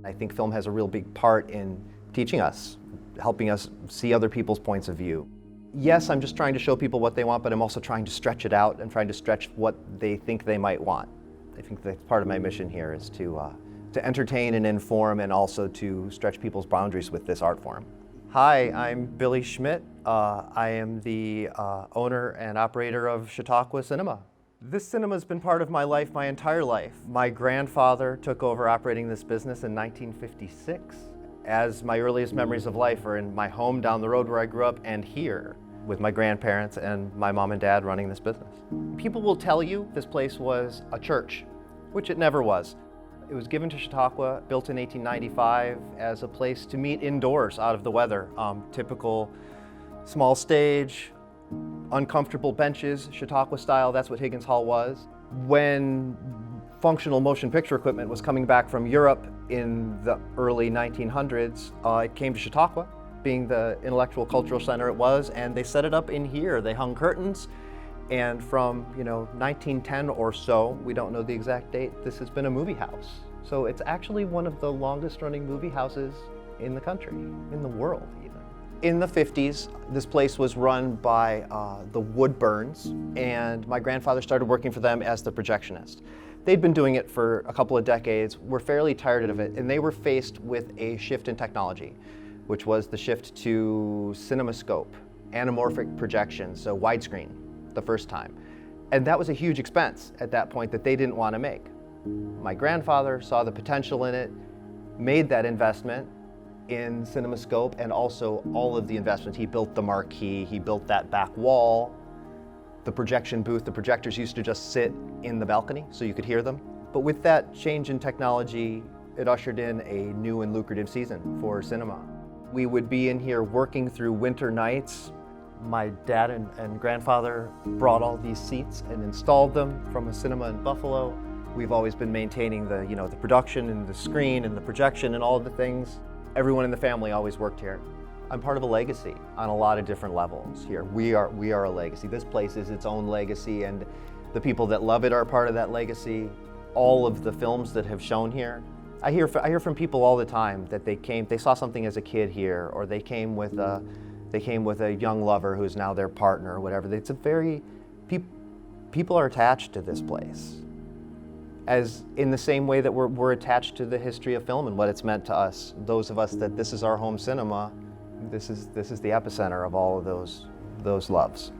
I think film has a real big part in teaching us, helping us see other people's points of view. Yes, I'm just trying to show people what they want, but I'm also trying to stretch it out and trying to stretch what they think they might want. I think that's part of my mission here is to entertain and inform and also to stretch people's boundaries with this art form. Hi, I'm Billy Schmidt. I am the owner and operator of Chautauqua Cinema. This cinema's been part of my life my entire life. My grandfather took over operating this business in 1956. As my earliest memories of life are in my home down the road where I grew up and here with my grandparents and my mom and dad running this business. People will tell you this place was a church, which it never was. It was given to Chautauqua, built in 1895 as a place to meet indoors out of the weather. Typical small stage, uncomfortable benches, Chautauqua style, that's what Higgins Hall was. When functional motion picture equipment was coming back from Europe in the early 1900s, it came to Chautauqua, being the intellectual cultural center it was, and they set it up in here. They hung curtains, and from 1910 or so, we don't know the exact date, this has been a movie house. So it's actually one of the longest running movie houses in the country, in the world even. In the 50s, this place was run by the Woodburns, and my grandfather started working for them as the projectionist. They'd been doing it for a couple of decades, were fairly tired of it, and they were faced with a shift in technology, which was the shift to CinemaScope, anamorphic projection, so widescreen, the first time. And that was a huge expense at that point that they didn't want to make. My grandfather saw the potential in it, made that investment in CinemaScope, and also all of the investments. He built the marquee, he built that back wall, the projection booth. The projectors used to just sit in the balcony so you could hear them. But with that change in technology, it ushered in a new and lucrative season for cinema. We would be in here working through winter nights. My dad and grandfather brought all these seats and installed them from a cinema in Buffalo. We've always been maintaining the production and the screen and the projection and all of the things. Everyone in the family always worked here. I'm part of a legacy on a lot of different levels here. We are a legacy. This place is its own legacy, and the people that love it are part of that legacy. All of the films that have shown here, I hear from people all the time that they saw something as a kid here, or they came with a young lover who's now their partner or whatever. It's a very, people are attached to this place, as in the same way that we're attached to the history of film and what it's meant to us. Those of us that this is our home cinema, this is the epicenter of all of those loves.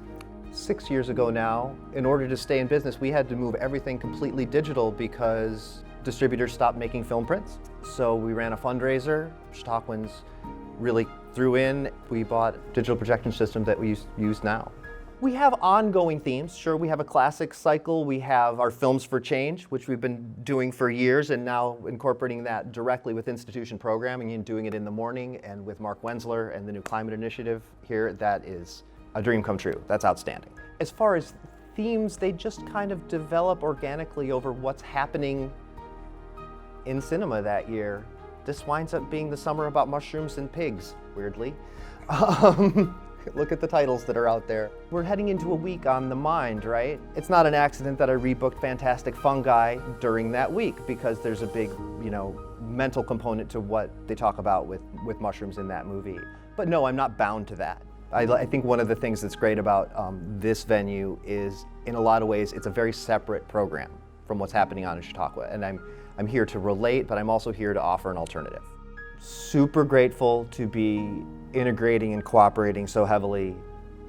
6 years ago now, in order to stay in business, we had to move everything completely digital because distributors stopped making film prints. So we ran a fundraiser. Chautauquans really threw in. We bought a digital projection system that we use now. We have ongoing themes. Sure, we have a classic cycle. We have our Films for Change, which we've been doing for years, and now incorporating that directly with institution programming and doing it in the morning, and with Mark Wenzler and the new climate initiative here. That is a dream come true. That's outstanding. As far as themes, they just kind of develop organically over what's happening in cinema that year. This winds up being the summer about mushrooms and pigs, weirdly. Look at the titles that are out there. We're heading into a week on the mind, right? It's not an accident that I rebooked Fantastic Fungi during that week, because there's a big, mental component to what they talk about with mushrooms in that movie. But no, I'm not bound to that. I think one of the things that's great about this venue is, in a lot of ways, it's a very separate program from what's happening on in Chautauqua. And I'm here to relate, but I'm also here to offer an alternative. Super grateful to be integrating and cooperating so heavily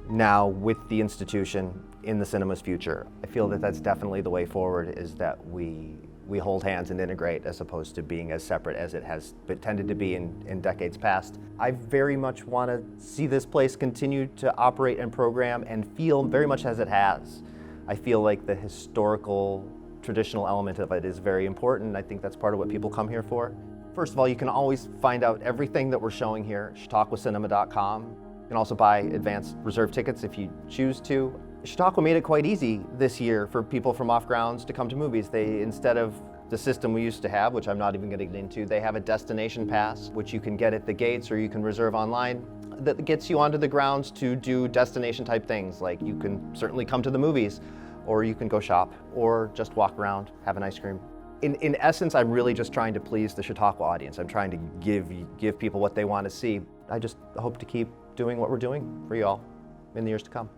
now with the institution in the cinema's future. I feel that that's definitely the way forward, is that we hold hands and integrate, as opposed to being as separate as it has tended to be in decades past. I very much want to see this place continue to operate and program and feel very much as it has. I feel like the historical, traditional element of it is very important. I think that's part of what people come here for. First of all, you can always find out everything that we're showing here, chautauquacinema.com. You can also buy advanced reserve tickets if you choose to. Chautauqua made it quite easy this year for people from off grounds to come to movies. They, instead of the system we used to have, which I'm not even going to get into, they have a destination pass, which you can get at the gates or you can reserve online, that gets you onto the grounds to do destination type things. Like, you can certainly come to the movies, or you can go shop, or just walk around, have an ice cream. In essence, I'm really just trying to please the Chautauqua audience. I'm trying to give people what they want to see. I just hope to keep doing what we're doing for y'all in the years to come.